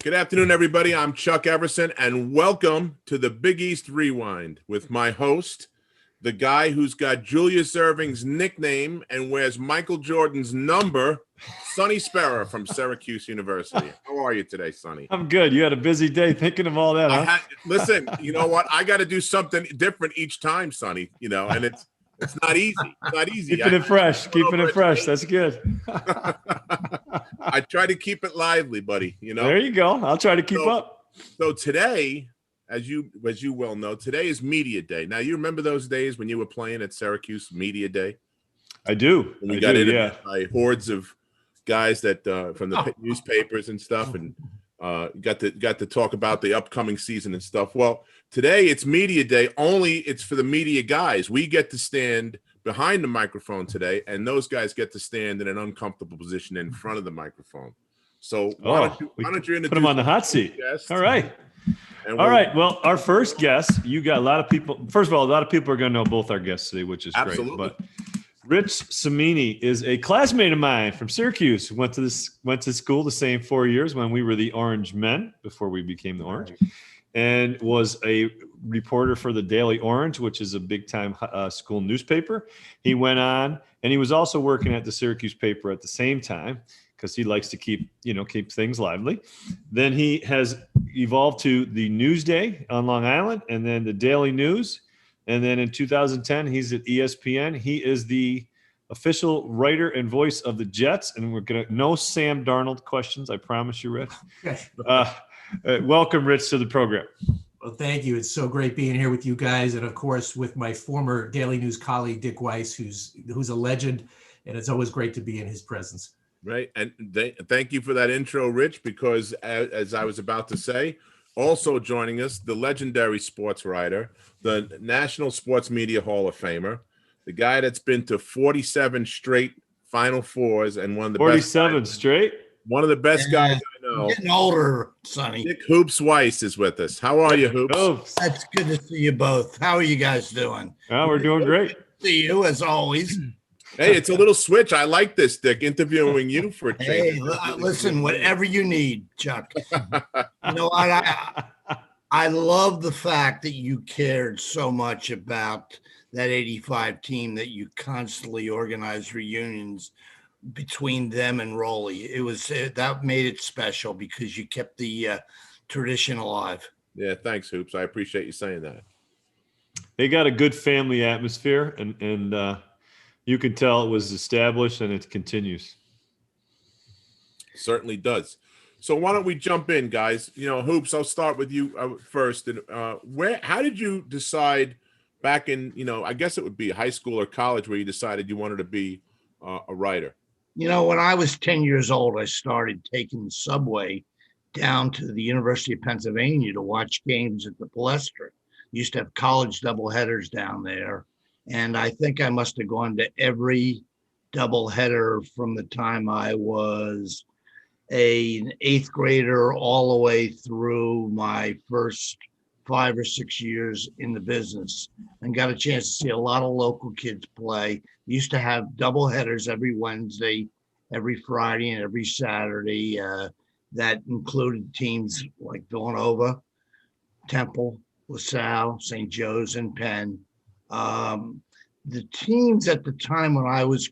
Good afternoon, everybody. I'm Chuck Everson, and welcome to the Big East Rewind with my host, the guy who's got Julius Erving's nickname and wears Michael Jordan's number, Sonny Spera from Syracuse University. How are you today, Sonny? I'm good. You had a busy day thinking of all that, huh? Listen, you know what? I got to do something different each time, Sonny, and it's not easy. It's not easy. Keeping it fresh. That's good. I try to keep it lively, buddy. There you go. I'll try to keep up. So today, as you well know, today is Media Day. Now, you remember those days when you were playing at Syracuse Media Day? I do. And we got interviewed by hordes of guys that from the newspapers and stuff, and got to talk about the upcoming season and stuff. Well, today it's Media Day. Only it's for the media guys. We get to stand behind the microphone today, and those guys get to stand in an uncomfortable position in front of the microphone. So why don't you introduce put them on the hot seat? All right. All right. Well, our first guest, you got a lot of people. First of all, a lot of people are going to know both our guests today, which is absolutely great. But Rich Cimini is a classmate of mine from Syracuse. Went to school the same 4 years when we were the Orange Men before we became the Orange, and was a reporter for the Daily Orange, which is a big-time school newspaper. He went on, and he was also working at the Syracuse paper at the same time because he likes to keep things lively. Then he has evolved to the Newsday on Long Island, and then the Daily News. And then in 2010, he's at ESPN. He is the official writer and voice of the Jets, and we're going to no Sam Darnold questions. I promise you, Rich. Welcome, Rich, to the program. Well, thank you. It's so great being here with you guys, and of course with my former Daily News colleague Dick Weiss, who's a legend, and it's always great to be in his presence. Right, and thank you for that intro, Rich. Because as I was about to say, also joining us, the legendary sports writer, the National Sports Media Hall of Famer, the guy that's been to 47 straight Final Fours and one of the 47 straight. One of the best guys I know. Getting older, Sonny. Nick Hoops Weiss is with us. How are you, Hoops? That's good to see you both. How are you guys doing? Oh, we're doing great. See you as always. Hey, it's a little switch. I like this, Dick, interviewing you for a change. Hey, listen, whatever you need, Chuck. You know what? I love the fact that you cared so much about that 85 team, that you constantly organized reunions between them and Rolly. That made it special because you kept the tradition alive. Yeah, thanks, Hoops. I appreciate you saying that. They got a good family atmosphere, and you can tell it was established and it continues. Certainly does. So why don't we jump in, guys? Hoops, I'll start with you first. And how did you decide back in, I guess it would be high school or college, where you decided you wanted to be a writer? When I was 10 years old, I started taking the subway down to the University of Pennsylvania to watch games at the Palestra. Used to have college doubleheaders down there. And I think I must have gone to every doubleheader from the time I was an eighth grader all the way through my first 5 or 6 years in the business, and got a chance to see a lot of local kids play. Used to have doubleheaders every Wednesday, every Friday, and every Saturday. That included teams like Villanova, Temple, LaSalle, St. Joe's, and Penn. The teams at the time when I was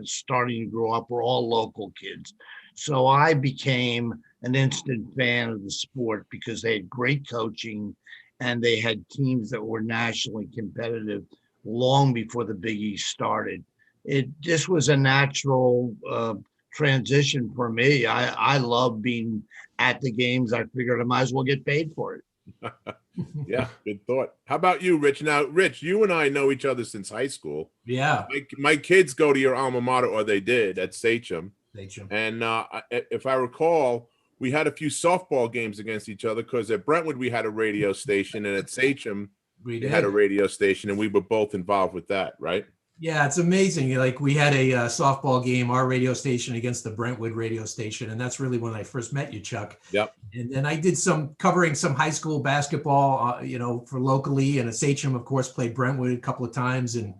starting to grow up were all local kids. So I became an instant fan of the sport because they had great coaching and they had teams that were nationally competitive long before the Big East started. It just was a natural transition for me. I love being at the games. I figured I might as well get paid for it. Yeah, good thought. How about you, Rich? Now, Rich, you and I know each other since high school. Yeah. My kids go to your alma mater, or they did, at Sachem. And if I recall, we had a few softball games against each other because at Brentwood we had a radio station, and at Sachem we had a radio station, and we were both involved with that, right? Yeah, it's amazing. Like, we had a softball game, our radio station against the Brentwood radio station, and that's really when I first met you, Chuck. Yep. And then I did covering some high school basketball, for locally, and at Sachem, of course, played Brentwood a couple of times, and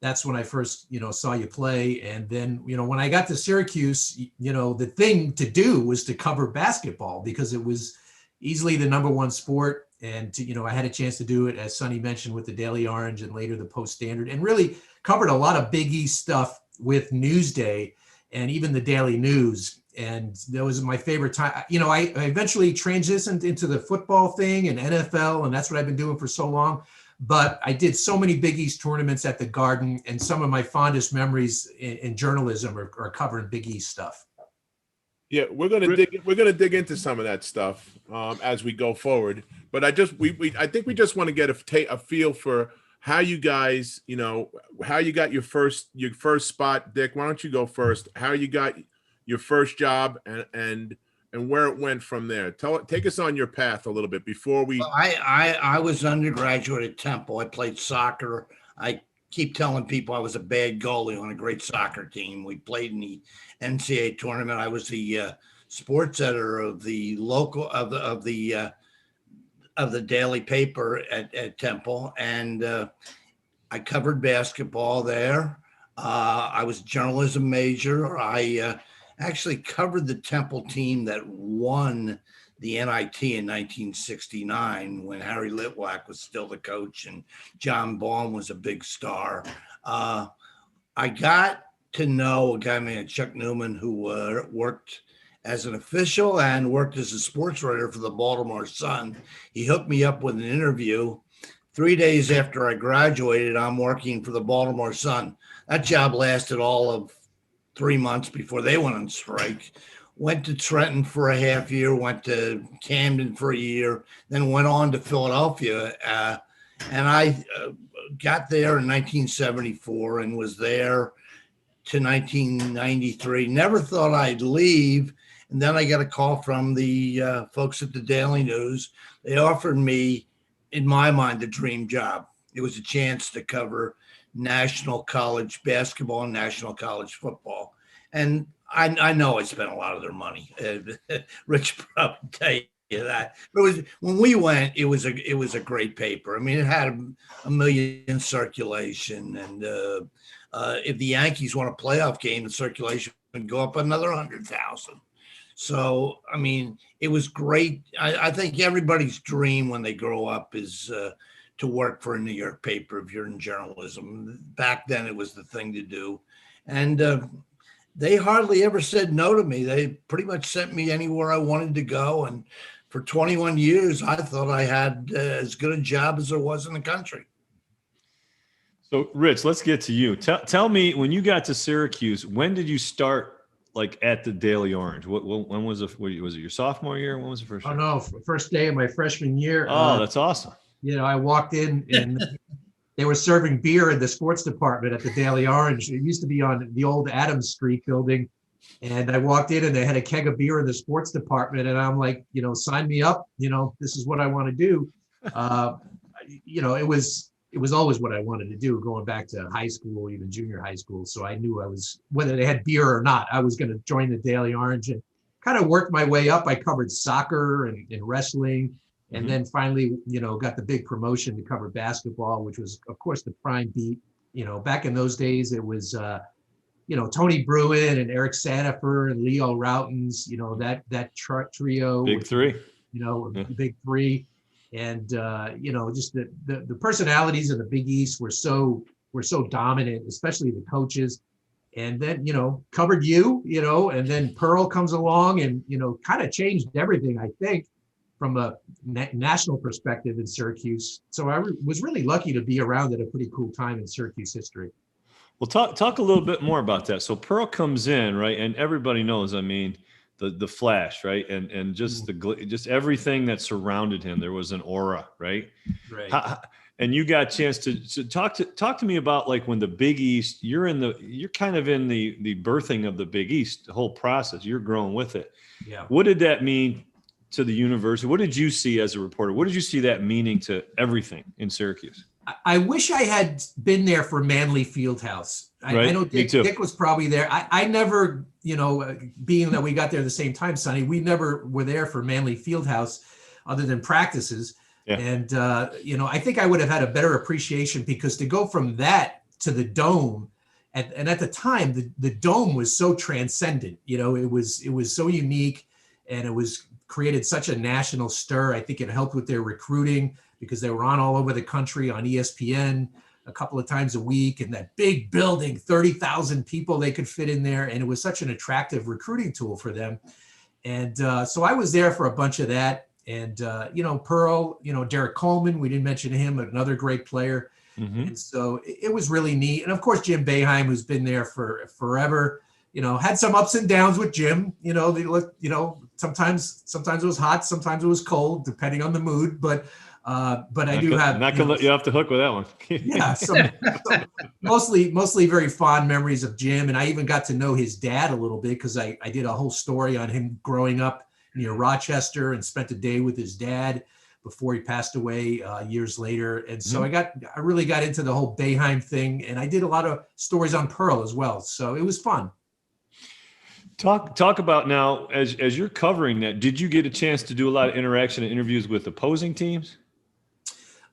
that's when I first, saw you play. And then, when I got to Syracuse, the thing to do was to cover basketball because it was easily the number one sport. And, I had a chance to do it, as Sonny mentioned, with the Daily Orange and later the Post Standard, and really covered a lot of Big East stuff with Newsday and even the Daily News. And that was my favorite time. I eventually transitioned into the football thing and NFL, and that's what I've been doing for so long. But I did so many Big East tournaments at the Garden, and some of my fondest memories in journalism are covering Big East stuff. Yeah, we're gonna dig into some of that stuff as we go forward. But I think we just want to get a feel for how you guys, how you got your first spot. Dick, why don't you go first? How you got your first job and where it went from there. Take us on your path a little bit before we. Well, I was undergraduate at Temple. I played soccer. I keep telling people I was a bad goalie on a great soccer team. We played in the NCAA tournament. I was the sports editor of the local of the daily paper at Temple, and I covered basketball there. I was a journalism major. I actually covered the Temple team that won the NIT in 1969 when Harry Litwack was still the coach and John Baum was a big star. I got to know a guy named Chuck Newman who worked as an official and worked as a sports writer for the Baltimore Sun. He hooked me up with an interview. 3 days after I graduated, I'm working for the Baltimore Sun. That job lasted all of 3 months before they went on strike. Went to Trenton for a half year, went to Camden for a year, then went on to Philadelphia. And I got there in 1974 and was there to 1993. Never thought I'd leave. And then I got a call from the folks at the Daily News. They offered me, in my mind, the dream job. It was a chance to cover national college basketball and national college football. And I know I spent a lot of their money. Rich probably tell you that. But when we went, it was a great paper. I mean, it had a million in circulation, and if the Yankees won a playoff game, the circulation would go up another 100,000. So, I mean, it was great. I think everybody's dream when they grow up is to work for a New York paper if you're in journalism. Back then, it was the thing to do. And they hardly ever said no to me. They pretty much sent me anywhere I wanted to go. And for 21 years, I thought I had as good a job as there was in the country. So, Rich, let's get to you. Tell me, when you got to Syracuse, when did you start at the Daily Orange? When was it? Was it your sophomore year? When was the first year? Oh, no, first day of my freshman year. Oh, that's awesome. I walked in and they were serving beer in the sports department at the Daily Orange. It used to be on the old Adams Street building. And I walked in and they had a keg of beer in the sports department. And I'm like, sign me up. This is what I want to do. It was always what I wanted to do, going back to high school, even junior high school. So I knew whether they had beer or not, I was going to join the Daily Orange and kind of worked my way up. I covered soccer and wrestling. And then finally, got the big promotion to cover basketball, which was, of course, the prime beat. Back in those days, it was, Tony Bruin and Eric Sanifer and Leo Routens, that trio. Big three. Big three. And, just the personalities of the Big East were so dominant, especially the coaches. And then, covered you, and then Pearl comes along and, kind of changed everything, I think, from a national perspective in Syracuse. So I was really lucky to be around at a pretty cool time in Syracuse history. Well, talk a little bit more about that. So Pearl comes in, right? And everybody knows, I mean, the flash, right? And just just everything that surrounded him. There was an aura, right? Right. And you got a chance to talk to me about when the Big East, you're kind of in the birthing of the Big East, the whole process. You're growing with it. Yeah. What did that mean to the university? What did you see as a reporter? What did you see that meaning to everything in Syracuse? I wish I had been there for Manley Fieldhouse. I know Dick was probably there. I never, being that we got there at the same time, Sonny, we never were there for Manley Fieldhouse other than practices. Yeah. And, I think I would have had a better appreciation because to go from that to the Dome. And at the time, the Dome was so transcendent. You know, it was so unique, and it was created such a national stir. I think it helped with their recruiting because they were on all over the country on ESPN a couple of times a week, and that big building, 30,000 people they could fit in there. And it was such an attractive recruiting tool for them. And so I was there for a bunch of that. And, you know, Pearl, you know, Derek Coleman, we didn't mention him, another great player. Mm-hmm. And so it was really neat. And of course, Jim Boeheim, who's been there for forever, you know, had some ups and downs with Jim. You know, sometimes it was hot, sometimes it was cold, depending on the mood. But I do have not gonna let you off the hook with that one. Yeah, some mostly very fond memories of Jim, and I even got to know his dad a little bit because I did a whole story on him growing up near Rochester and spent a day with his dad before he passed away years later. And so I really got into the whole Boeheim thing, and I did a lot of stories on Pearl as well. So it was fun. Talk about now, as you're covering that, did you get a chance to do a lot of interaction and interviews with opposing teams?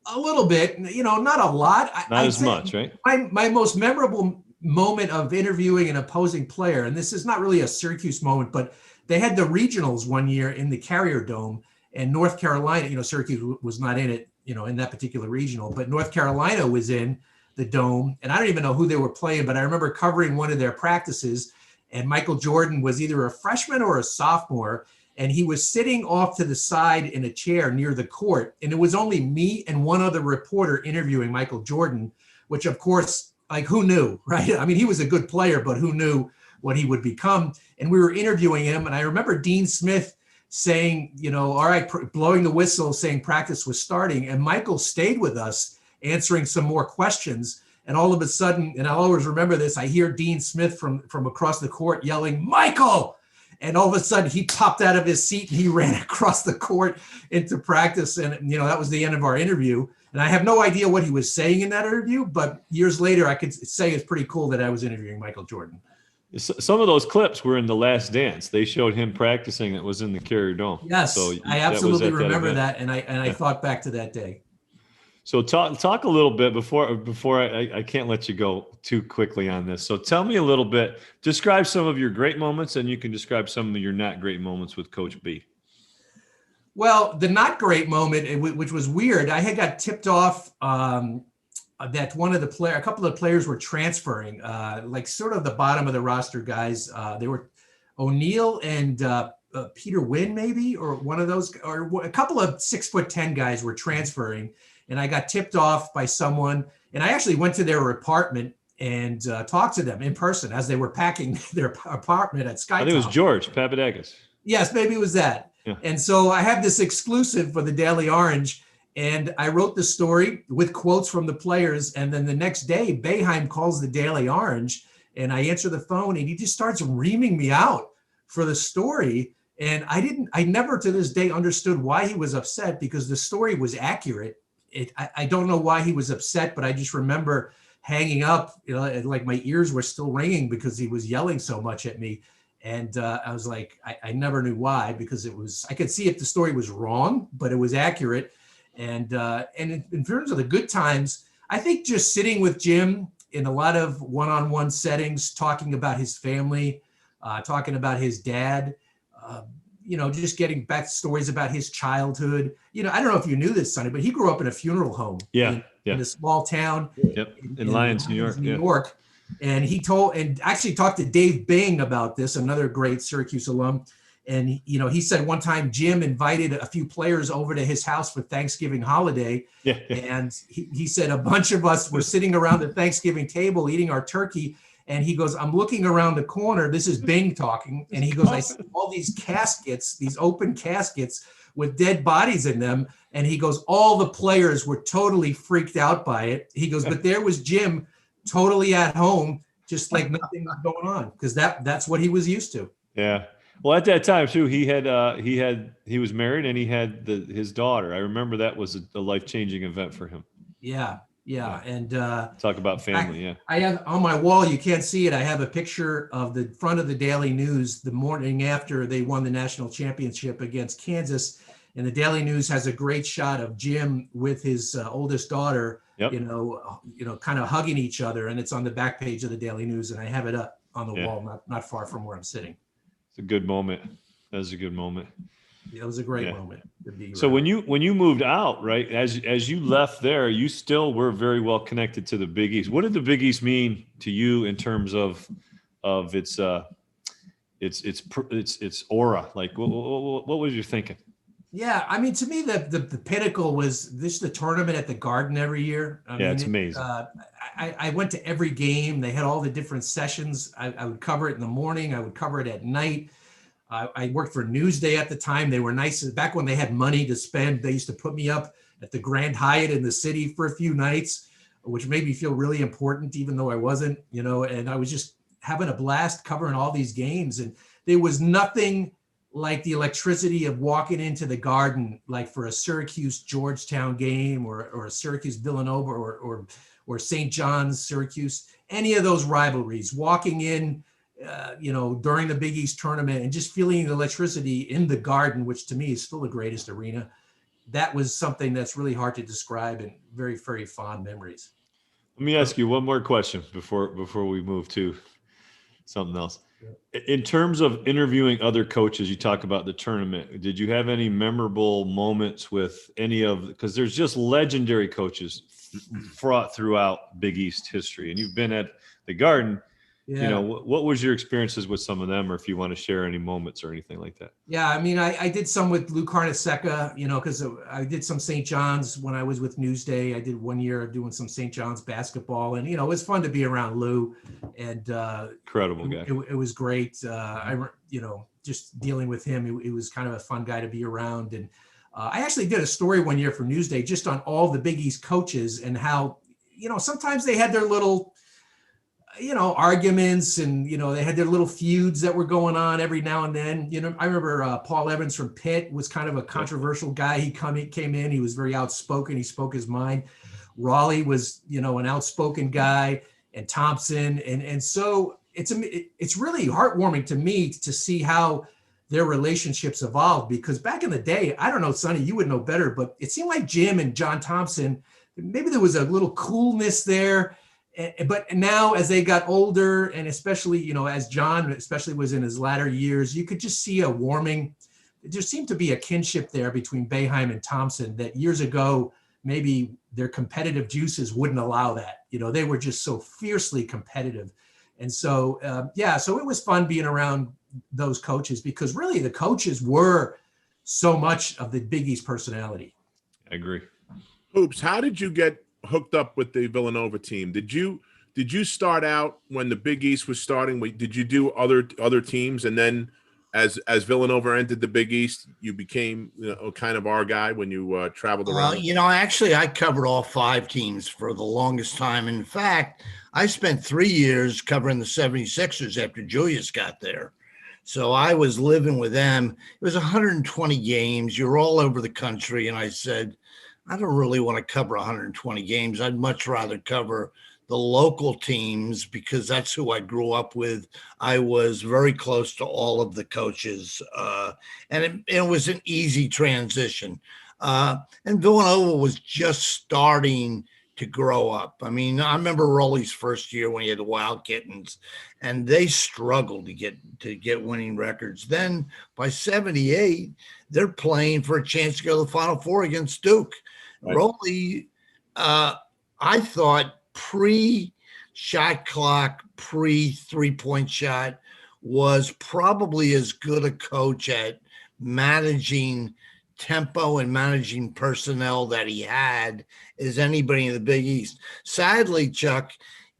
A little bit, you know, not a lot. Not as much, right? My most memorable moment of interviewing an opposing player, and this is not really a Syracuse moment, but they had the regionals one year in the Carrier Dome, and North Carolina, you know, Syracuse was not in it, you know, in that particular regional, but North Carolina was in the Dome, and I don't even know who they were playing, but I remember covering one of their practices, and Michael Jordan was either a freshman or a sophomore, and he was sitting off to the side in a chair near the court, and it was only me and one other reporter interviewing Michael Jordan, which of course, like, who knew, right? I mean, he was a good player, but who knew what he would become? And we were interviewing him, and I remember Dean Smith saying, you know, all right, blowing the whistle, saying practice was starting, and Michael stayed with us answering some more questions. And all of a sudden, and I'll always remember this, I hear Dean Smith from across the court yelling, "Michael!" And all of a sudden he popped out of his seat and he ran across the court into practice. And, you know, that was the end of our interview. And I have no idea what he was saying in that interview, but years later, I could say it's pretty cool that I was interviewing Michael Jordan. Some of those clips were in The Last Dance. They showed him practicing. That was in the Carrier Dome. Yes, so I absolutely remember that. And I thought back to that day. So talk a little bit before I can't let you go too quickly on this. So tell me a little bit, describe some of your great moments, and you can describe some of your not great moments with Coach B. Well, the not great moment, which was weird, I had got tipped off that a couple of players were transferring, like sort of the bottom of the roster guys. They were O'Neal and Peter Wynn, maybe, or one of those, or a couple of 6'10" guys were transferring. And I got tipped off by someone, and I actually went to their apartment and talked to them in person as they were packing their apartment at Sky. I think it was George Papadakis. Yes, maybe it was that. Yeah. And so I have this exclusive for the Daily Orange, and I wrote the story with quotes from the players. And then the next day, Boeheim calls the Daily Orange, and I answer the phone, and he just starts reaming me out for the story. And I never to this day understood why he was upset, because the story was accurate. I don't know why he was upset, but I just remember hanging up, you know, like my ears were still ringing because he was yelling so much at me. And I was like, I never knew why, because I could see if the story was wrong, but it was accurate. And in terms of the good times, I think just sitting with Jim in a lot of one-on-one settings, talking about his family, talking about his dad, you know, just getting back stories about his childhood. You know, I don't know if you knew this, Sonny, but he grew up in a funeral home. In a small town. Yep. In Lyons, New York. And he actually talked to Dave Bing about this, another great Syracuse alum. And, you know, he said one time Jim invited a few players over to his house for Thanksgiving holiday. Yeah. And he said a bunch of us were sitting around the Thanksgiving table eating our turkey. And he goes, I'm looking around the corner. This is Bing talking. And he goes, I see all these caskets, these open caskets with dead bodies in them. And he goes, all the players were totally freaked out by it. He goes, but there was Jim totally at home, just like nothing was going on, because that's what he was used to. Yeah. Well, at that time too, he was married and he had his daughter. I remember that was a life-changing event for him. Yeah. And talk about family. I have on my wall, you can't see it, I have a picture of the front of the Daily News the morning after they won the national championship against Kansas. And the Daily News has a great shot of Jim with his oldest daughter, Yep. kind of hugging each other. And it's on the back page of the Daily News. And I have it up on the Yeah. wall, not far from where I'm sitting. It's a good moment. That was a good moment. Yeah, it was a great Yeah. moment to be So around. when you moved out, right, as you left there, you still were very well connected to the Big East. What did the Big East mean to you in terms of its aura? Like, what was you thinking? Yeah, I mean, to me, the pinnacle was the tournament at the Garden every year. It's amazing. I went to every game. They had all the different sessions. I would cover it in the morning. I would cover it at night. I worked for Newsday at the time. They were nice. Back when they had money to spend, they used to put me up at the Grand Hyatt in the city for a few nights, which made me feel really important, even though I wasn't, and I was just having a blast covering all these games. And there was nothing like the electricity of walking into the Garden, like for a Syracuse Georgetown game or a Syracuse Villanova or St. John's Syracuse, any of those rivalries, walking in, during the Big East tournament and just feeling the electricity in the Garden, which to me is still the greatest arena. That was something that's really hard to describe and very, very fond memories. Let me ask you one more question before we move to something else. In terms of interviewing other coaches, you talk about the tournament. Did you have any memorable moments with any of, because there's just legendary coaches fraught throughout Big East history, and you've been at the Garden. Yeah. What was your experiences with some of them, or if you want to share any moments or anything like that? Yeah, I mean, I did some with Lou Carnesecca, because I did some St. John's when I was with Newsday. I did 1 year doing some St. John's basketball, and it was fun to be around Lou, and incredible guy. It was great. Just dealing with him, it was kind of a fun guy to be around. And I actually did a story 1 year for Newsday just on all the Big East coaches and how, sometimes they had their little arguments and, they had their little feuds that were going on every now and then. I remember Paul Evans from Pitt was kind of a controversial guy. He came in, he was very outspoken. He spoke his mind. Raleigh was, an outspoken guy, and Thompson. And so it's really heartwarming to me to see how their relationships evolved, because back in the day, I don't know, Sonny, you would know better, but it seemed like Jim and John Thompson, maybe there was a little coolness there. But now as they got older, and especially, as John especially was in his latter years, you could just see a warming. There seemed to be a kinship there between Boeheim and Thompson that years ago, maybe their competitive juices wouldn't allow that. They were just so fiercely competitive. And so, so it was fun being around those coaches, because really the coaches were so much of the Big East personality. I agree. Hoops, how did you get hooked up with the Villanova team? Did you start out when the Big East was starting? Did you do other teams, and then as Villanova entered the Big East, you became kind of our guy when you traveled around? Actually, I covered all 5 teams for the longest time. In fact, I spent 3 years covering the 76ers after Julius got there. So I was living with them. It was 120 games. You're all over the country. And I said, I don't really want to cover 120 games. I'd much rather cover the local teams, because that's who I grew up with. I was very close to all of the coaches, and it was an easy transition. And Villanova was just starting to grow up. I mean, I remember Rowley's first year when he had the Wild Kittens, and they struggled to get winning records. Then by 78, they're playing for a chance to go to the Final Four against Duke. Right. Rowley, I thought pre-shot clock, pre-3-point shot, was probably as good a coach at managing tempo and managing personnel that he had as anybody in the Big East. Sadly, Chuck,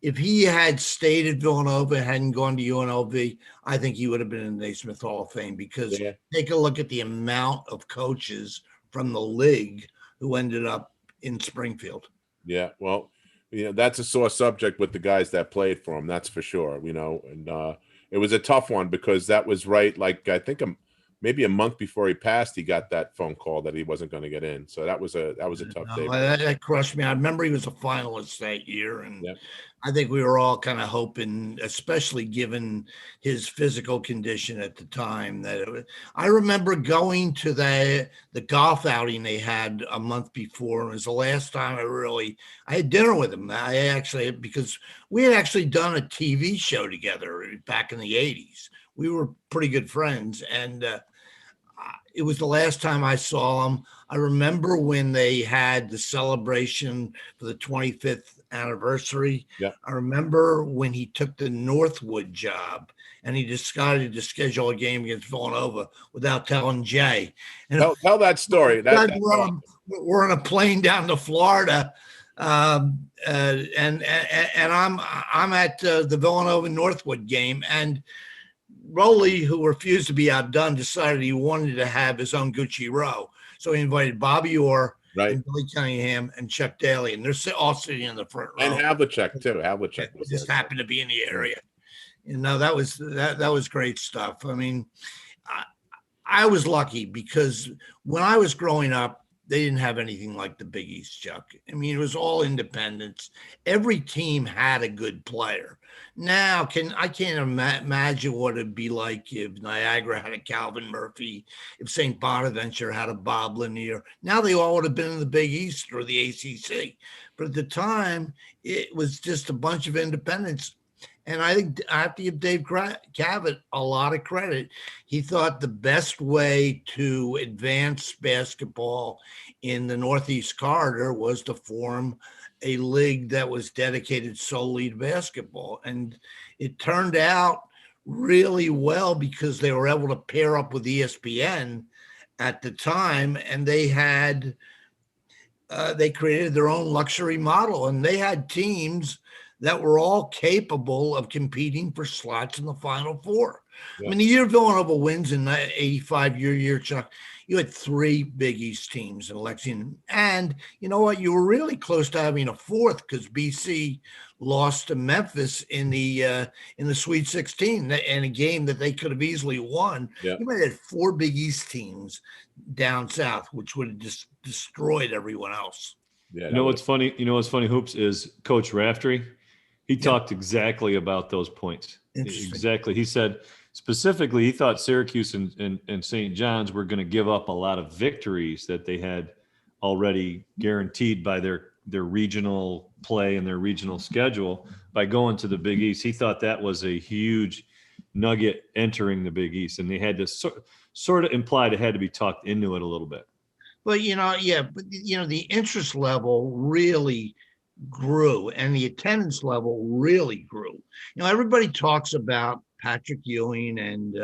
if he had stayed at Villanova and hadn't gone to UNLV, I think he would have been in the Naismith Hall of Fame, because take a look at the amount of coaches from the league who ended up in Springfield. Yeah, well, that's a sore subject with the guys that played for him, that's for sure, and it was a tough one, because that was right, like, I think maybe a month before he passed, he got that phone call that he wasn't going to get in. So that was a tough day. That crushed me. I remember he was a finalist that year, and Yep. I think we were all kind of hoping, especially given his physical condition at the time, I remember going to the golf outing they had a month before. It was the last time I had dinner with him. Because we had actually done a TV show together back in the 80s. We were pretty good friends, and it was the last time I saw him. I remember when they had the celebration for the 25th anniversary. Yeah. I remember when he took the Northwood job and he decided to schedule a game against Villanova without telling Jay. And Tell that story. We're on a plane down to Florida, and I'm at the Villanova Northwood game, and Rowley, who refused to be outdone, decided he wanted to have his own Gucci row. So he invited Bobby Orr, right, and Billy Cunningham and Chuck Daly, and they're all sitting in the front row. And Havlicek too. Havlicek just happened to be in the area. And no, that was great stuff. I mean, I was lucky because when I was growing up, they didn't have anything like the Big East, Chuck. I mean, it was all independents. Every team had a good player. Now, I can't imagine what it'd be like if Niagara had a Calvin Murphy, if St. Bonaventure had a Bob Lanier. Now they all would have been in the Big East or the ACC. But at the time, it was just a bunch of independents. And I think I have to give Dave Cavett a lot of credit. He thought the best way to advance basketball in the Northeast Corridor was to form a league that was dedicated solely to basketball. And it turned out really well because they were able to pair up with ESPN at the time, and they created their own luxury model, and they had teams that were all capable of competing for slots in the Final Four. Yeah. I mean, the year Villanova wins in the 85 year, Chuck, you had 3 Big East teams in Lexington. And you know what? You were really close to having a fourth because BC lost to Memphis in the Sweet 16 in a game that they could have easily won. Yeah. You might have had 4 Big East teams down south, which would have just destroyed everyone else. Yeah, what's funny? Hoops, is Coach Raftery. He talked exactly about those points. Exactly. He said specifically he thought Syracuse and St. John's were going to give up a lot of victories that they had already guaranteed by their regional play and their regional schedule by going to the Big East. He thought that was a huge nugget entering the Big East, and they had to sort of implied it had to be talked into it a little bit. Well, the interest level really grew and the attendance level really grew. Everybody talks about Patrick Ewing and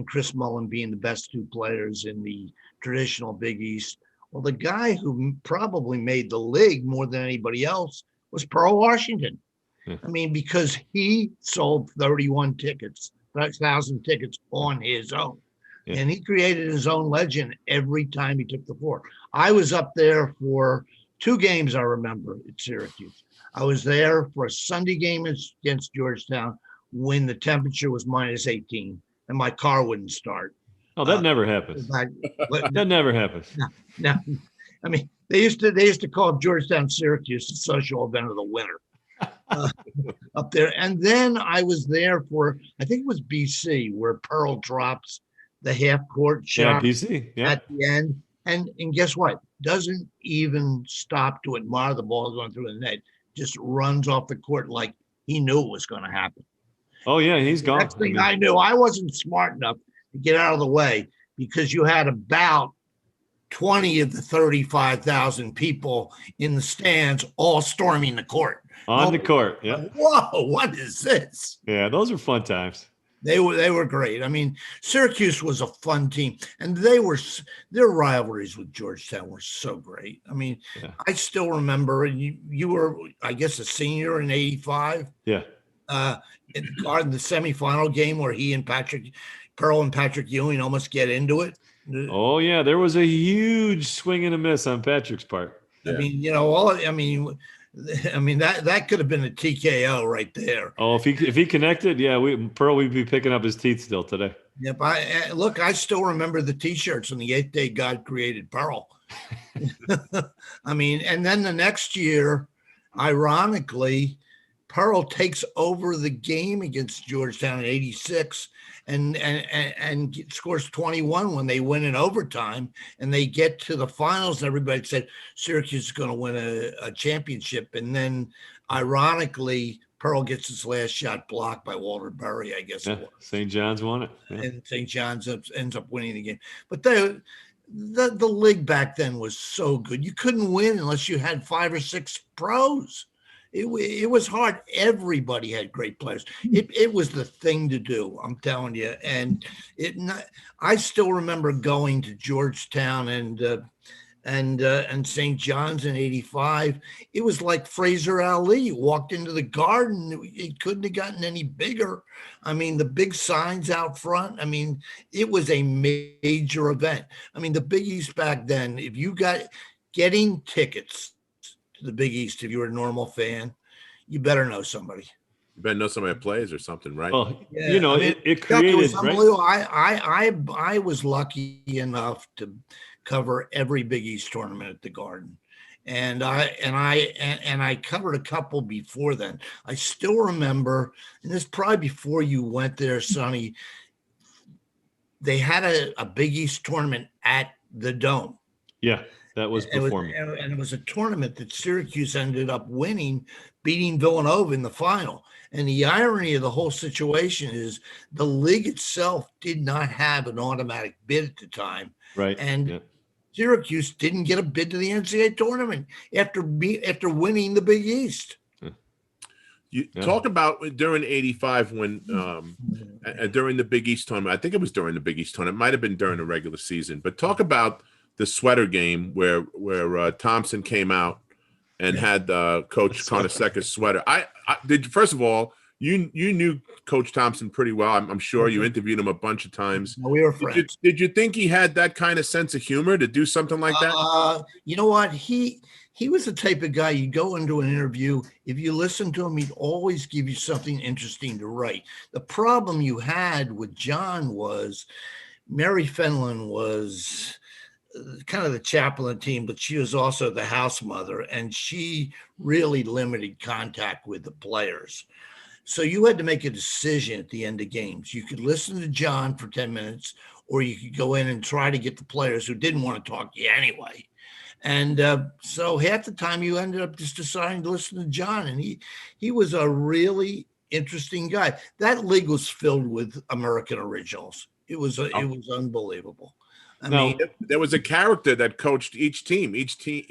Chris Mullen being the best 2 players in the traditional Big East. Well, the guy who probably made the league more than anybody else was Pearl Washington. Yeah. I mean, because he sold 31,000 tickets on his own. Yeah. And he created his own legend every time he took the floor. I was up there for 2 games, I remember, at Syracuse. I was there for a Sunday game against Georgetown when the temperature was -18 and my car wouldn't start. Oh, that never happens. That never happens. No. I mean, they used to call Georgetown Syracuse the social event of the winter up there. And then I was there for, I think it was BC, where Pearl drops the half-court shot BC, at the end. And guess what? Doesn't even stop to admire the ball going through the net. Just runs off the court like he knew it was going to happen. Oh, yeah, he's gone. Next thing I knew, I wasn't smart enough to get out of the way because you had about 20 of the 35,000 people in the stands all storming the court. On the court, yeah. Whoa, what is this? Yeah, those are fun times. They were great. I mean, Syracuse was a fun team, and their rivalries with Georgetown were so great. I mean, yeah. I still remember, and you were, I guess, a senior in '85. Yeah. In the semifinal game where Pearl and Patrick Ewing almost get into it. Oh yeah, there was a huge swing and a miss on Patrick's part. Yeah. I mean, that could have been a TKO right there. Oh, if he connected, yeah, Pearl would be picking up his teeth still today. Yep. Look, I still remember the T-shirts on the 8th day God created Pearl. I mean, and then the next year, ironically, Pearl takes over the game against Georgetown in '86 and scores 21 when they win in overtime, and they get to the finals. And everybody said Syracuse is going to win a championship, and then ironically, Pearl gets his last shot blocked by Walter Berry, I guess. Yeah, St. John's won it. Yeah. And St. John's ends up winning the game. But the league back then was so good. You couldn't win unless you had 5 or 6 pros. It was hard. Everybody had great players. It was the thing to do, I'm telling you. And I still remember going to Georgetown and St. John's in '85. It was like Fraser Ali. You walked into the Garden. It couldn't have gotten any bigger. I mean, the big signs out front. I mean, it was a major event. I mean, the Big East back then, if you getting tickets to the Big East, if you were a normal fan, you better know somebody. You better know somebody that plays or something, right? Well, Yeah, you know, I mean, it created, it was right? unbelievable. I was lucky enough to cover every Big East tournament at the Garden. And I covered a couple before then. I still remember, and this is probably before you went there, Sonny, they had a Big East tournament at the Dome. Yeah, that was before me. And it was a tournament that Syracuse ended up winning, beating Villanova in the final. And the irony of the whole situation is the league itself did not have an automatic bid at the time. Right. And Syracuse didn't get a bid to the NCAA tournament after winning the Big East. You talk about during '85 when during the Big East tournament. I think it was during the Big East tournament. It might have been during the regular season. But talk about the sweater game where Thompson came out and had Coach Carnesecca's sweater. I did. First of all, you knew Coach Thompson pretty well. I'm sure you interviewed him a bunch of times. We were friends. Did you think he had that kind of sense of humor to do something like that? You know what? He was the type of guy, you go into an interview, if you listen to him, he'd always give you something interesting to write. The problem you had with John was Mary Fenlon was kind of the chaplain team, but she was also the house mother, and she really limited contact with the players. So you had to make a decision at the end of games. You could listen to John for 10 minutes, or you could go in and try to get the players who didn't want to talk to you anyway. And so half the time you ended up just deciding to listen to John, and he was a really interesting guy. That league was filled with American originals. It was unbelievable. I mean, there was a character that coached each team. Each team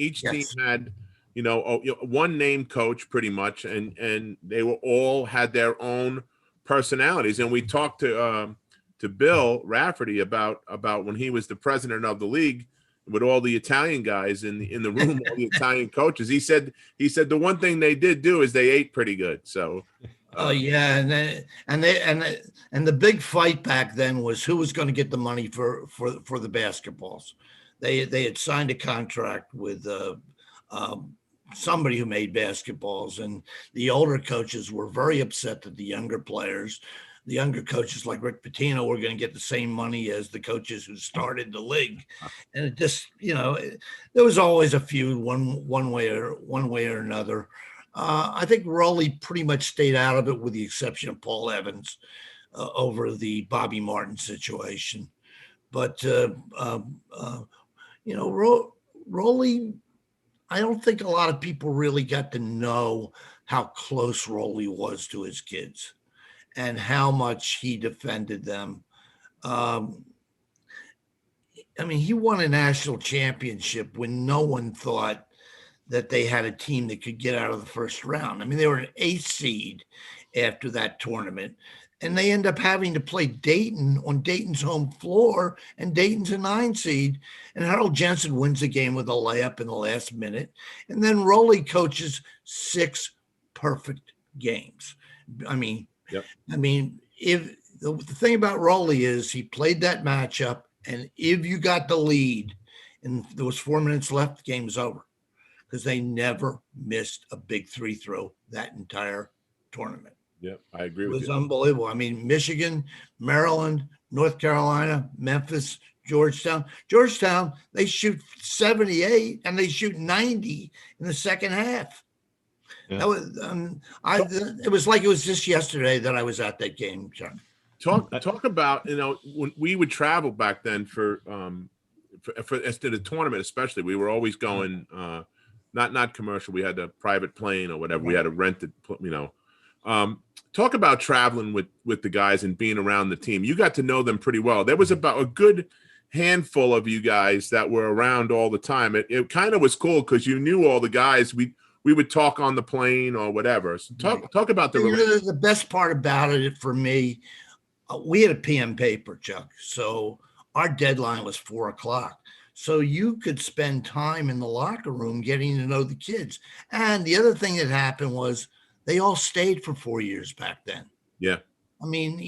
had, one named coach pretty much, and they were all had their own personalities. And we talked to Bill Rafferty about when he was the president of the league with all the Italian guys in the room, all the Italian coaches. He said the one thing they did do is they ate pretty good. So. Oh yeah, and the big fight back then was who was going to get the money for the basketballs. They had signed a contract with somebody who made basketballs, and the older coaches were very upset that the younger coaches like Rick Pitino were going to get the same money as the coaches who started the league. And it just, there was always a feud one way or another. I think Rowley pretty much stayed out of it with the exception of Paul Evans over the Bobby Martin situation. But, Rowley, I don't think a lot of people really got to know how close Rowley was to his kids and how much he defended them. He won a national championship when no one thought that they had a team that could get out of the first round. They were an 8th seed after that tournament, and they end up having to play Dayton on Dayton's home floor, and Dayton's a 9 seed, and Harold Jensen wins the game with a layup in the last minute, and then Rowley coaches 6 perfect games. Yep. If the thing about Rowley is he played that matchup, and if you got the lead and there was 4 minutes left, the game was over. Because they never missed a big 3 throw that entire tournament. Yeah, I agree with you. It was unbelievable. Michigan, Maryland, North Carolina, Memphis, Georgetown. Georgetown, they shoot 78 and they shoot 90 in the second half. Yeah. That was it was like it was just yesterday that I was at that game, John. Talk about, when we would travel back then for as to the tournament, especially, we were always going not commercial. We had a private plane or whatever. We had to rent it, talk about traveling with the guys and being around the team. You got to know them pretty well. There was about a good handful of you guys that were around all the time. It kind of was cool because you knew all the guys. We would talk on the plane or whatever. So talk about the best part about it for me. We had a PM paper, Chuck. So our deadline was 4:00. So you could spend time in the locker room getting to know the kids. And the other thing that happened was they all stayed for 4 years back then. Yeah. I mean,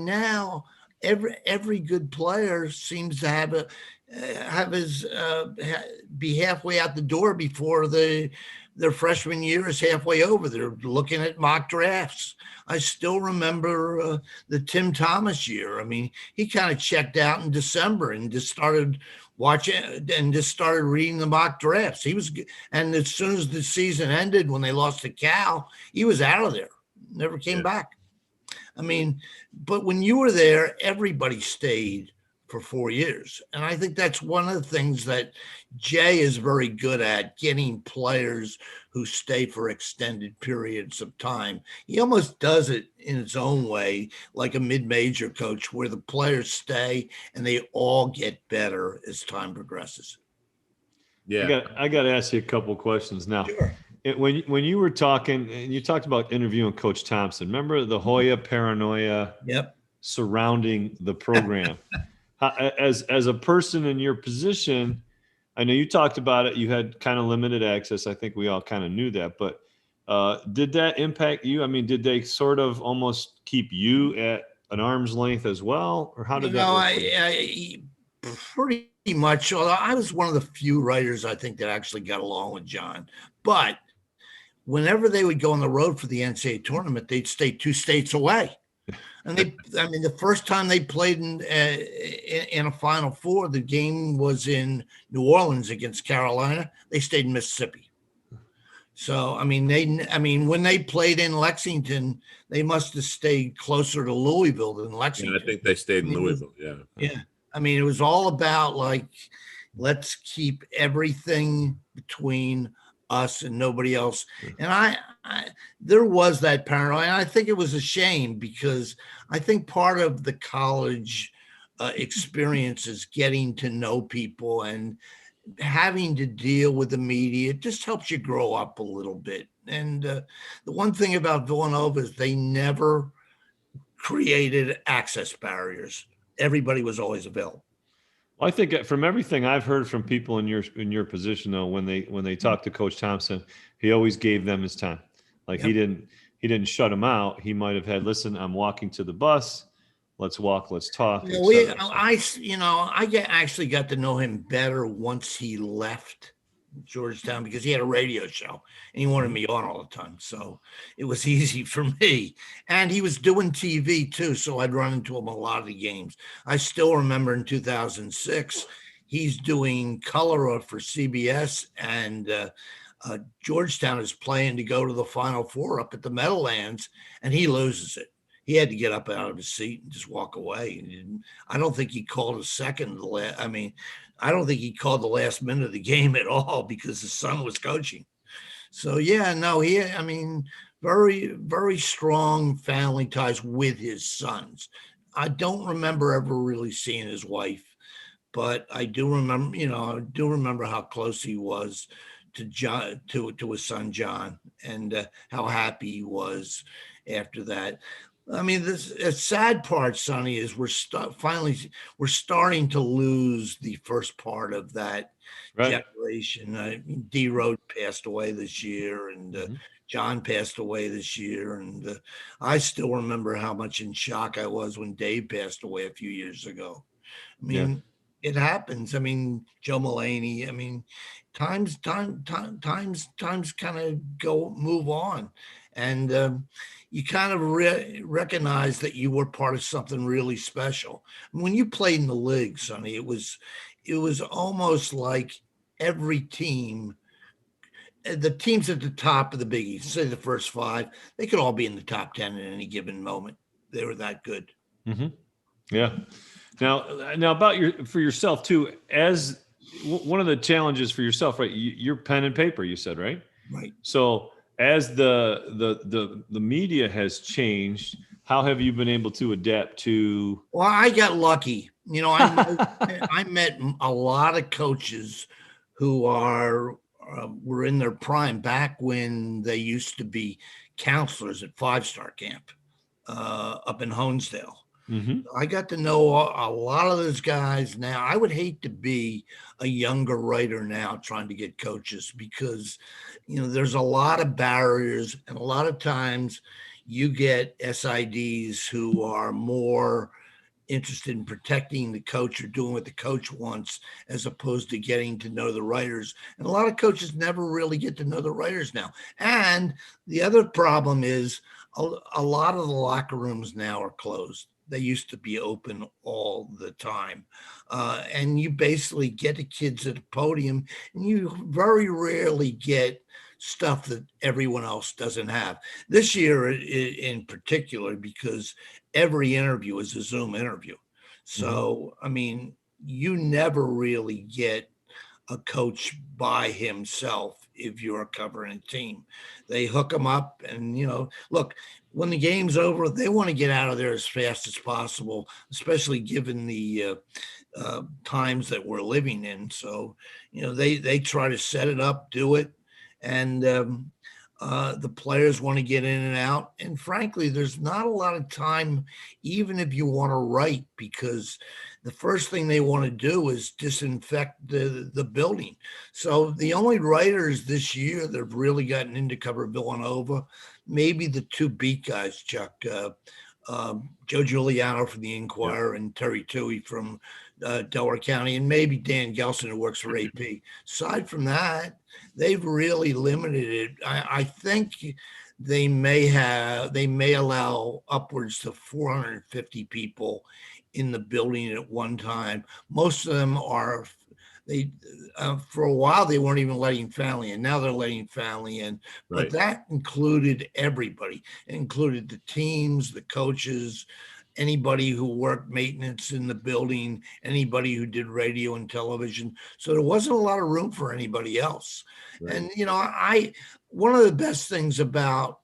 now every good player seems to have his be halfway out the door before their freshman year is halfway over. They're looking at mock drafts. I still remember the Tim Thomas year. I mean, he kind of checked out in December and just started watching and just started reading the mock drafts. He was, and as soon as the season ended, when they lost to Cal, he was out of there, never came back. I mean, but when you were there, everybody stayed for 4 years. And I think that's one of the things that Jay is very good at, getting players who stay for extended periods of time. He almost does it in his own way, like a mid-major coach, where the players stay and they all get better as time progresses. Yeah. I got to ask you a couple of questions now. Sure. When you were talking, and you talked about interviewing Coach Thompson, remember the Hoya paranoia surrounding the program? As a person in your position, I know you talked about it. You had kind of limited access. I think we all kind of knew that. But did that impact you? I mean, did they sort of almost keep you at an arm's length as well? Or how did that work? I pretty much, although I was one of the few writers I think that actually got along with John. But whenever they would go on the road for the NCAA tournament, they'd stay 2 states away. And the first time they played in a Final Four, the game was in New Orleans against Carolina. They stayed in Mississippi. So, when they played in Lexington, they must have stayed closer to Louisville than Lexington. Yeah, I think they stayed in Louisville. Yeah. Yeah. It was all about let's keep everything between us and nobody else. And there was that paranoia. And I think it was a shame, because I think part of the college experience is getting to know people, and having to deal with the media. It just helps you grow up a little bit. And the one thing about Villanova is they never created access barriers. Everybody was always available. Well, I think from everything I've heard from people in your position, though, when they talk to Coach Thompson, he always gave them his time. He didn't shut them out. He might have had, listen, I'm walking to the bus. Let's walk. Let's talk. I actually got to know him better once he left Georgetown, because he had a radio show and he wanted me on all the time. So it was easy for me. And he was doing TV too, so I'd run into him a lot of the games. I still remember in 2006, he's doing color for CBS, and Georgetown is playing to go to the Final Four up at the Meadowlands, and he loses it. He had to get up out of his seat and just walk away. I don't think he called a second. I don't think he called the last minute of the game at all, because his son was coaching. So very, very strong family ties with his sons. I don't remember ever really seeing his wife, but I do remember how close he was to John, to his son John, and how happy he was after that. The sad part, Sonny, is we're starting to lose the first part of that generation. D. Rhodes passed away this year, and John passed away this year, and I still remember how much in shock I was when Dave passed away a few years ago. It happens. Joe Mulaney. Times kind of move on, and you kind of recognize that you were part of something really special. When you played in the league, Sonny, it was almost like every team, the teams at the top of the Big East, say the first five, they could all be in the top 10 at any given moment. They were that good. Mm-hmm. Yeah. Now about for yourself too, as one of the challenges for yourself, right? You're pen and paper, you said, right? Right. So as the media has changed, how have you been able to adapt to? Well, I got lucky. I met a lot of coaches who were in their prime back when they used to be counselors at 5-Star Camp up in Honesdale. Mm-hmm. I got to know a lot of those guys now. I would hate to be a younger writer now trying to get coaches because, there's a lot of barriers, and a lot of times you get SIDs who are more interested in protecting the coach or doing what the coach wants as opposed to getting to know the writers. And a lot of coaches never really get to know the writers now. And the other problem is a lot of the locker rooms now are closed. They used to be open all the time. And you basically get the kids at a podium, and you very rarely get stuff that everyone else doesn't have. This year in particular, because every interview is a Zoom interview. So, I mean, you never really get a coach by himself if you're covering a team. They hook them up and, look, when the game's over, they want to get out of there as fast as possible, especially given the times that we're living in. So, they try to set it up, do it. And the players want to get in and out. And frankly, there's not a lot of time, even if you want to write, because the first thing they want to do is disinfect the building. So the only writers this year that have really gotten into cover Villanova, maybe the two beat guys, Chuck, Joe Giuliano from the Inquirer and Terry Toohey from Delaware County, and maybe Dan Gelson, who works for AP. Aside from that, they've really limited it. I think they may allow upwards to 450 people in the building at one time. Most of them are for a while they weren't even letting family in. Now they're letting family in. But Right. that included everybody. It included the teams, the coaches, anybody who worked maintenance in the building, anybody who did radio and television. So there wasn't a lot of room for anybody else. Right. And one of the best things about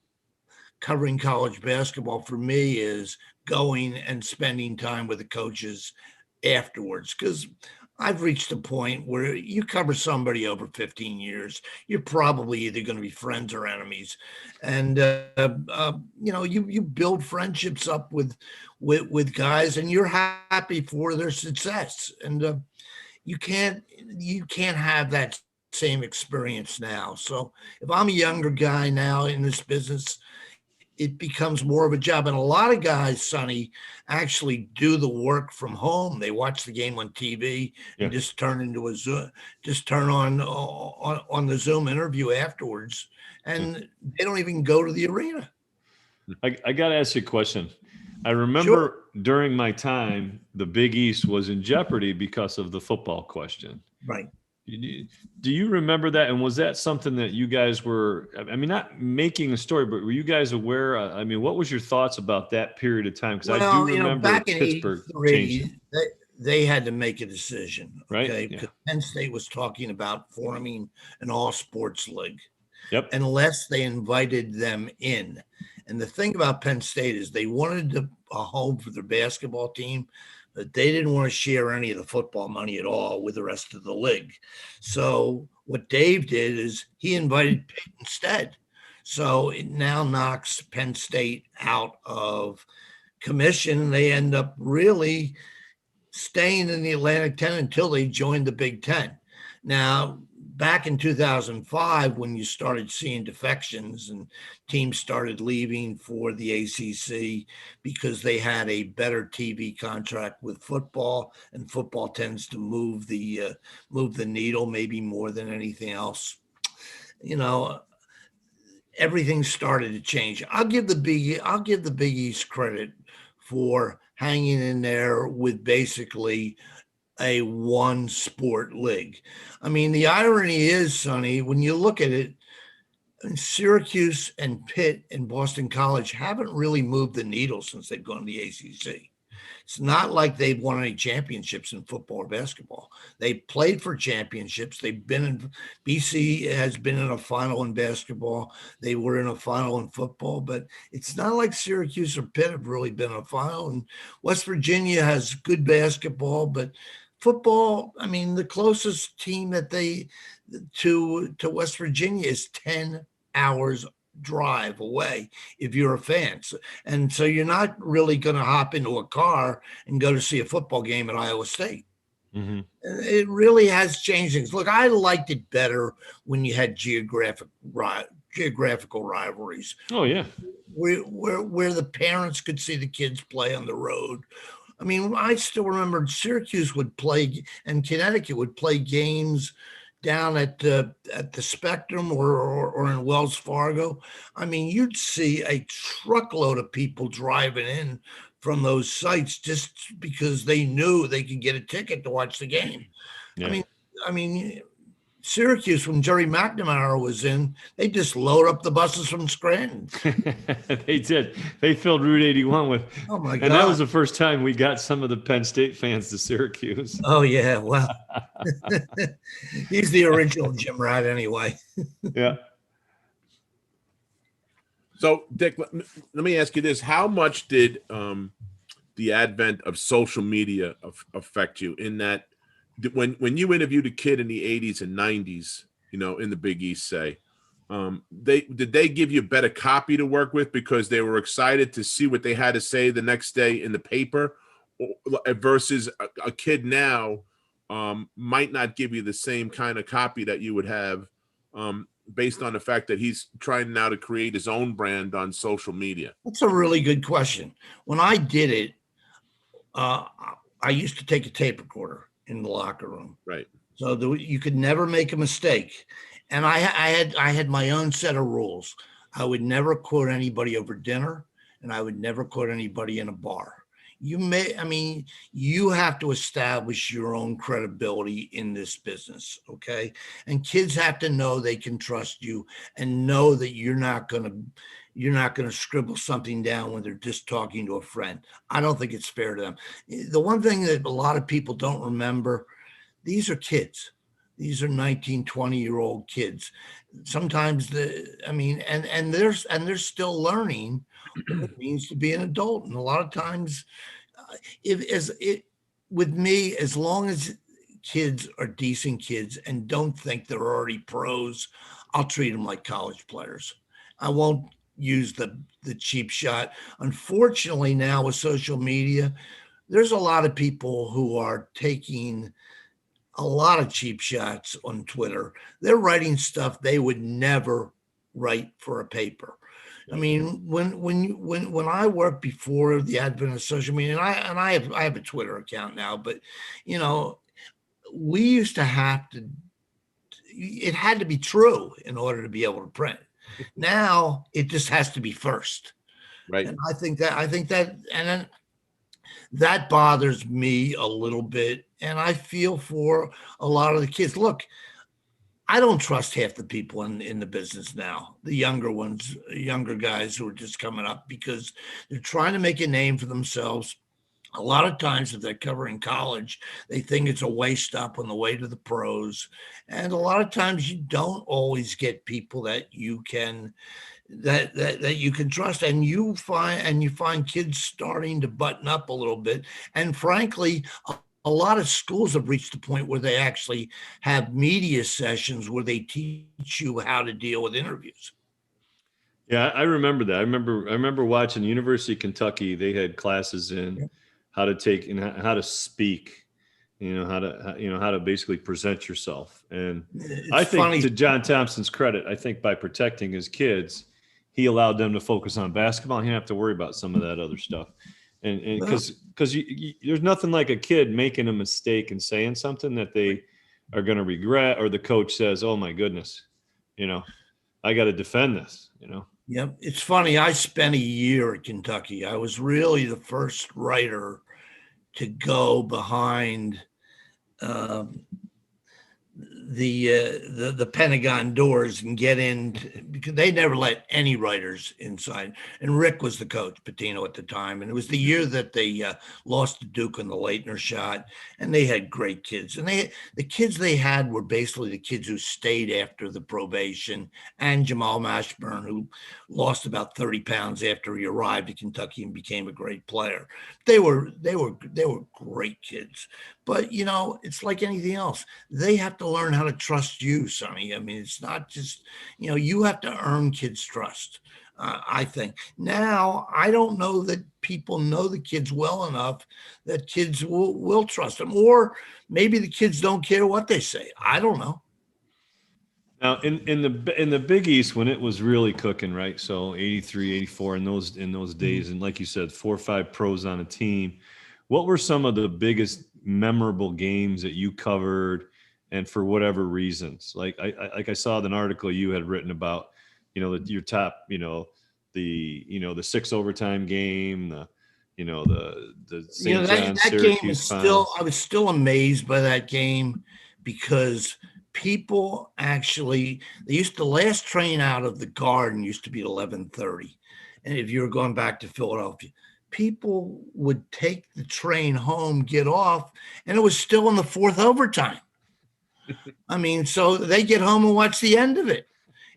covering college basketball for me is going and spending time with the coaches afterwards, because I've reached a point where you cover somebody over 15 years, you're probably either going to be friends or enemies. And, you build friendships up with guys, and you're happy for their success. And you can't have that same experience now. So if I'm a younger guy now in this business, it becomes more of a job. And a lot of guys, Sonny, actually do the work from home. They watch the game on TV and just turn on the Zoom interview afterwards. And they don't even go to the arena. I got to ask you a question. I remember during my time, the Big East was in jeopardy because of the football question. Right. Do you remember that? And was that something that you guys were, not making a story, but were you guys aware? What was your thoughts about that period of time? Because I do remember back in Pittsburgh '83, they had to make a decision. Right. Okay. Because Penn State was talking about forming an all sports league. Yep. Unless they invited them in. And the thing about Penn State is they wanted a home for their basketball team, but they didn't want to share any of the football money at all with the rest of the league. So what Dave did is he invited Pitt instead. So it now knocks Penn State out of commission. They end up really staying in the Atlantic 10 until they joined the Big Ten. Now, back in 2005, when you started seeing defections and teams started leaving for the ACC because they had a better TV contract with football, and football tends to move the needle maybe more than anything else. everything started to change. I'll give the Big East credit for hanging in there with basically a one sport league. I mean, the irony is, Sonny, when you look at it, Syracuse and Pitt and Boston College haven't really moved the needle since they've gone to the ACC. It's not like they've won any championships in football or basketball. They played for championships. They've been in BC has been in a final in basketball. They were in a final in football, but it's not like Syracuse or Pitt have really been in a final. And West Virginia has good basketball, but football, I mean, the closest team that they to West Virginia is 10 hours drive away if you're a fan. And so you're not really going to hop into a car and go to see a football game at Iowa State. Mm-hmm. It really has changed things. Look, I liked it better when you had geographical rivalries. Oh yeah, where the parents could see the kids play on the road. I mean, I still remember Syracuse would play and Connecticut would play games down at the Spectrum or in Wells Fargo. I mean, you'd see a truckload of people driving in from those sites just because they knew they could get a ticket to watch the game. yeah. I mean, Syracuse, when Jerry McNamara was in, they just load up the buses from Scranton. They did. They filled Route 81 with. Oh my God! And that was the first time we got some of the Penn State fans to Syracuse. Oh yeah, well, he's the original Jim Rat anyway. Yeah. So, Dick, let me ask you this: how much did the advent of social media affect you? In that, when you interviewed a kid in the 80s and 90s, you know, in the Big East, say, did they give you a better copy to work with because they were excited to see what they had to say the next day in the paper, versus a kid now might not give you the same kind of copy that you would have based on the fact that he's trying now to create his own brand on social media? That's a really good question. When I did it, I used to take a tape recorder in the locker room. Right. So you could never make a mistake. And I had my own set of rules. I would never quote anybody over dinner, and I would never quote anybody in a bar. You have to establish your own credibility in this business, okay? And kids have to know they can trust you and know that you're not gonna scribble something down when they're just talking to a friend. I don't think it's fair to them. The one thing that a lot of people don't remember, these are kids. These are 19, 20-year-old kids. Sometimes and they're still learning what it means to be an adult. And a lot of times with me, as long as kids are decent kids and don't think they're already pros, I'll treat them like college players. I won't use the cheap shot. Unfortunately, now with social media, there's a lot of people who are taking a lot of cheap shots on Twitter. They're writing stuff they would never write for a paper. I mean, when I worked before the advent of social media, and I have a Twitter account now, but you know, we used to have to. It had to be true in order to be able to print. Now it just has to be first, Right. and I think that, and then that bothers me a little bit, and I feel for a lot of the kids. Look, I don't trust half the people in the business now, the younger guys who are just coming up, because they're trying to make a name for themselves. A lot of times, if they're covering college, they think it's a way stop on the way to the pros. And a lot of times you don't always get people that you can trust, and you find kids starting to button up a little bit. And frankly, a lot of schools have reached the point where they actually have media sessions where they teach you how to deal with interviews. Yeah, I remember that. I remember watching University of Kentucky. They had classes in how to take and how to speak, how to basically present yourself. And I think, funny. to John Thompson's credit, I think by protecting his kids, he allowed them to focus on basketball. He didn't have to worry about some of that other stuff. And because there's nothing like a kid making a mistake and saying something that they are going to regret, or the coach says, "Oh my goodness," I got to defend this, you know? Yep. It's funny. I spent a year at Kentucky. I was really the first writer to go behind um, the Pentagon doors and get in, because they never let any writers inside. And Rick was the coach, Pitino at the time, and it was the year that they lost to Duke in the Leitner shot, and they had great kids. And the kids they had were basically the kids who stayed after the probation, and Jamal Mashburn, who lost about 30 pounds after he arrived at Kentucky and became a great player. They were great kids. But, you know, it's like anything else. They have to learn how to trust you, Sonny. I mean, it's not just, you know, you have to earn kids' trust, I think. Now, I don't know that people know the kids well enough that kids will trust them. Or maybe the kids don't care what they say. I don't know. Now, in the Big East, when it was really cooking, right? So 83, 84, in those days, and like you said, 4 or 5 pros on a team. What were some of the biggest memorable games that you covered, and for whatever reasons? Like I saw an article you had written about, you know, your top, the 6 overtime game, the St. John That game Syracuse is still, finals. I was still amazed by that game, because people actually, the last train out of the Garden used to be 11:30. And if you were going back to Philadelphia, people would take the train home, get off, and it was still in the 4th overtime. I mean, so they get home and watch the end of it.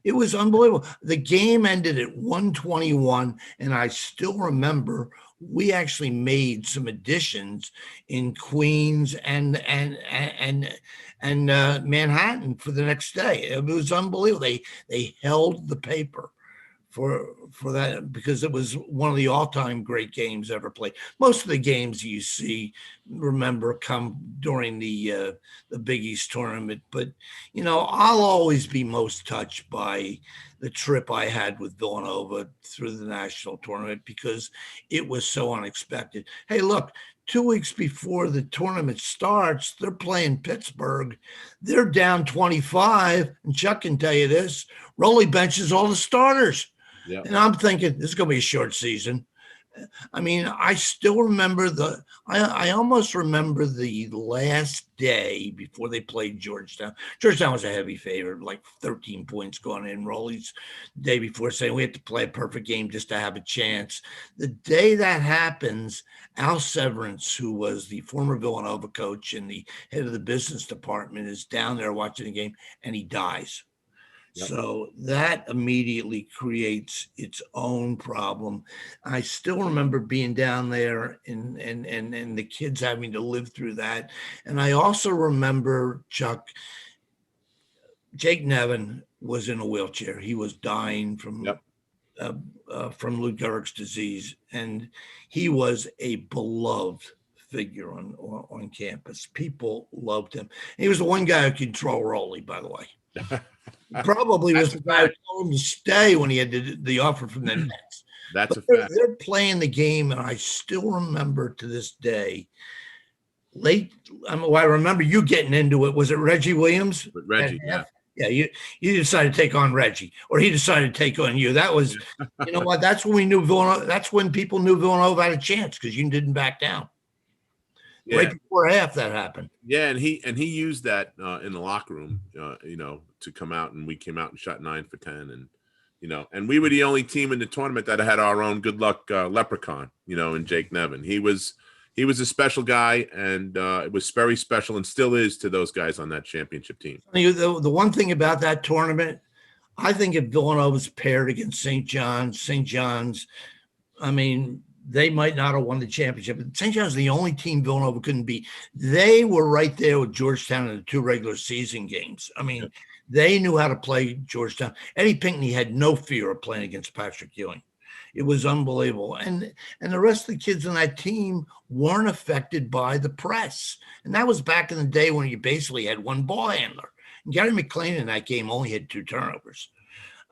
It was unbelievable. The game ended at 1:21, and I still remember we actually made some additions in Queens and Manhattan for the next day. It was unbelievable. They held the paper for that, because it was one of the all-time great games ever played. Most of the games you see, remember, come during the Big East tournament. But, you know, I'll always be most touched by the trip I had with Villanova through the national tournament, because it was so unexpected. Hey, look, 2 weeks before the tournament starts, they're playing Pittsburgh. They're down 25, and Chuck can tell you this, Rolly benches all the starters. Yeah. And I'm thinking, this is going to be a short season. I mean, I still remember I almost remember the last day before they played Georgetown. Georgetown was a heavy favorite, like 13 points going in. Rolly's day before saying we have to play a perfect game just to have a chance. The day that happens, Al Severance, who was the former Villanova coach and the head of the business department, is down there watching the game, and he dies. Yep. So that immediately creates its own problem. I still remember being down there and the kids having to live through that. And I also remember, Chuck, Jake Nevin was in a wheelchair. He was dying from Yep. Lou Gehrig's disease, and he was a beloved figure on campus. People loved him. He was the one guy who could control Rolly, by the way. Probably was the guy who told him to stay when he had the offer from the Nets. That's But a fact. they're playing the game, and I still remember to this day. I remember you getting into it. Was it Reggie Williams? But Reggie, yeah. Yeah, you decided to take on Reggie, or he decided to take on you. That was, you know what? That's when we knew Villanova. That's when people knew Villanova had a chance, because you didn't back down. Yeah. Right before half that happened. Yeah, and he used that in the locker room, to come out, and we came out and shot 9 for 10, and and we were the only team in the tournament that had our own good luck leprechaun, in Jake Nevin. He was a special guy, and it was very special, and still is to those guys on that championship team. The one thing about that tournament, I think if Villanova's paired against St. John's, I mean, they might not have won the championship. But St. John's the only team Villanova couldn't beat. They were right there with Georgetown in the 2 regular season games. I mean, they knew how to play Georgetown. Eddie Pinckney had no fear of playing against Patrick Ewing. It was unbelievable. And the rest of the kids on that team weren't affected by the press. And that was back in the day when you basically had one ball handler. And Gary McLean in that game only had 2 turnovers.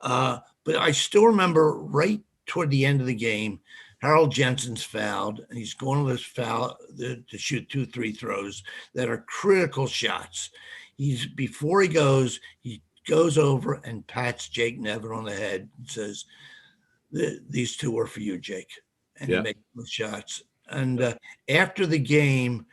But I still remember right toward the end of the game, Harold Jensen's fouled, and he's going to this foul to shoot 2 free throws that are critical shots. Before he goes, he goes over and pats Jake Nevin on the head and says, "These two are for you, Jake." And he makes the shots. And after the game,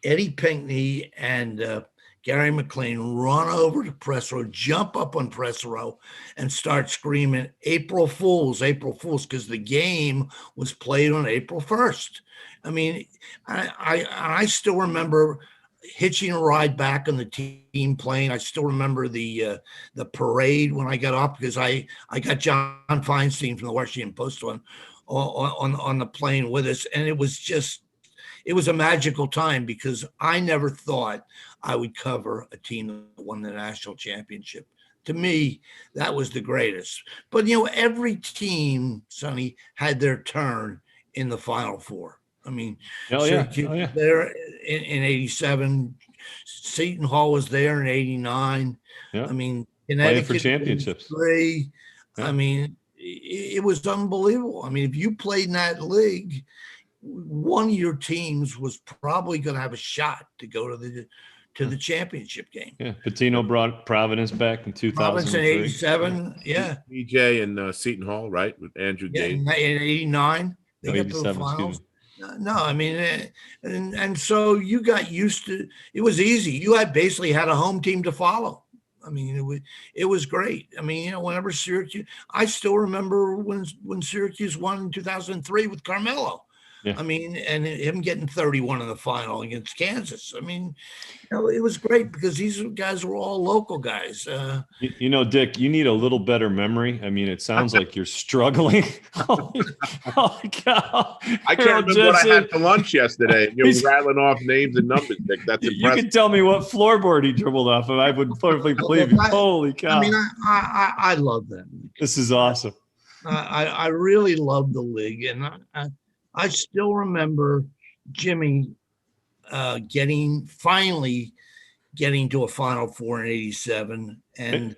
Eddie Pinkney and Gary McLean run over to press row, jump up on press row, and start screaming, April Fools, because the game was played on April 1st. I mean, I still remember hitching a ride back on the team plane. I still remember the parade when I got up, because I got John Feinstein from the Washington Post on the plane with us, and it was a magical time, because I never thought I would cover a team that won the national championship. To me, that was the greatest. But, every team, Sonny, had their turn in the Final Four. I mean, Syracuse there in 87. Seton Hall was there in 89. Yeah. I mean, Playing for Connecticut championships. Yeah. I mean, it was unbelievable. I mean, if you played in that league, one of your teams was probably going to have a shot to go to the championship game. Yeah, Patino brought Providence back in 2003. Providence in 87, yeah. BJ and Seton Hall, right, with Andrew Gate. In 89, they got to the finals. No, I mean, and so you got used to it. Was easy. You basically had a home team to follow. I mean, it was great. I mean, whenever Syracuse, I still remember when Syracuse won in 2003 with Carmelo. Yeah. I mean, and him getting 31 in the final against Kansas. I mean, it was great, because these guys were all local guys. Dick, you need a little better memory. I mean, it sounds like you're struggling. Oh my God. I can't remember what I had for lunch yesterday. You're rattling off names and numbers, Dick. That's impressive. You can tell me what floorboard he dribbled off of. I would perfectly believe you. Holy cow. I mean, I love that. This is awesome. I really love the league. And I still remember Jimmy finally getting to a Final Four in 87. And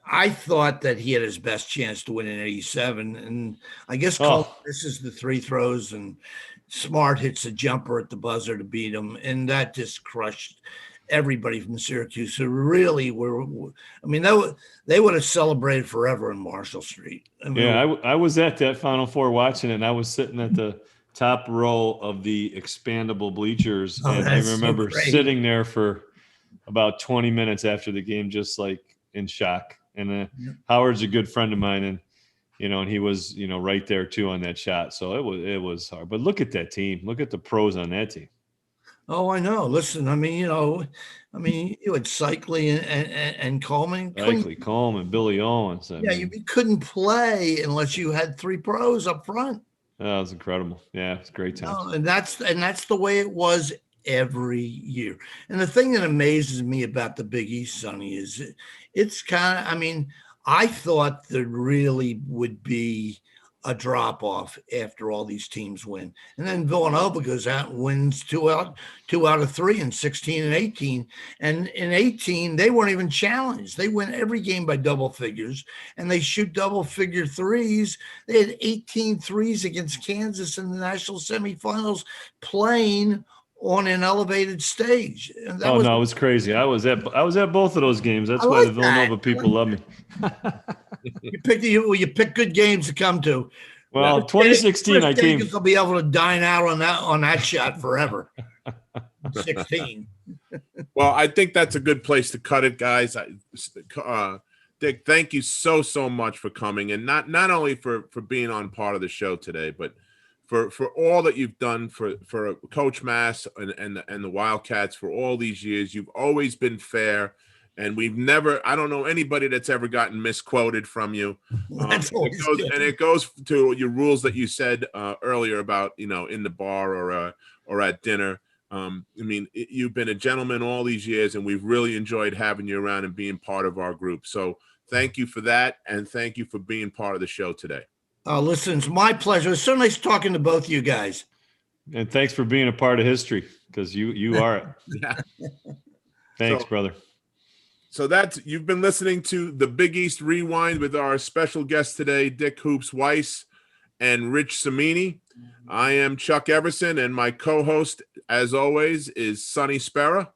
I thought that he had his best chance to win in 87. And I guess this is the three throws, and Smart hits a jumper at the buzzer to beat him. And that just crushed everybody from Syracuse, who really were. I mean, they would have celebrated forever in Marshall Street. I mean, I was at that Final Four watching it, and I was sitting at the top row of the expandable bleachers, and I remember sitting there for about 20 minutes after the game, just like in shock. And Howard's a good friend of mine, and and he was right there too on that shot. So it was hard. But look at that team. Look at the pros on that team. Oh, I know. Listen, I mean, you had Cycli and Coleman. Coleman, Billy Owens. You couldn't play unless you had three pros up front. That was incredible. Yeah, it's a great time. No, and that's the way it was every year. And the thing that amazes me about the Big East, Sonny, is it's kind of. I mean, I thought there really would be a drop off after all these teams win, and then Villanova goes out and wins two out of three in 16 and 18, and in 18 they weren't even challenged. They win every game by double figures, and they shoot double figure threes. They had 18 threes against Kansas in the national semifinals, playing on an elevated stage. And it was crazy. I was at both of those games. That's why the Villanova people love me. You pick good games to come to. Well, 2016 I came. They'll be able to dine out on that shot forever. 16. Well, I think that's a good place to cut it, guys. Dick, thank you so much for coming, and not only for being on part of the show today, but for all that you've done for Coach Mass and the Wildcats for all these years. You've always been fair. And I don't know anybody that's ever gotten misquoted from you. It goes to your rules that you said earlier about, in the bar or at dinner. I mean, you've been a gentleman all these years, and we've really enjoyed having you around and being part of our group. So thank you for that. And thank you for being part of the show today. Listen, it's my pleasure. It's so nice talking to both you guys. And thanks for being a part of history, because you are it. Yeah. Thanks, brother. So you've been listening to the Big East Rewind with our special guests today, Dick Hoops Weiss and Rich Cimini. I am Chuck Everson, and my co-host, as always, is Sonny Spera.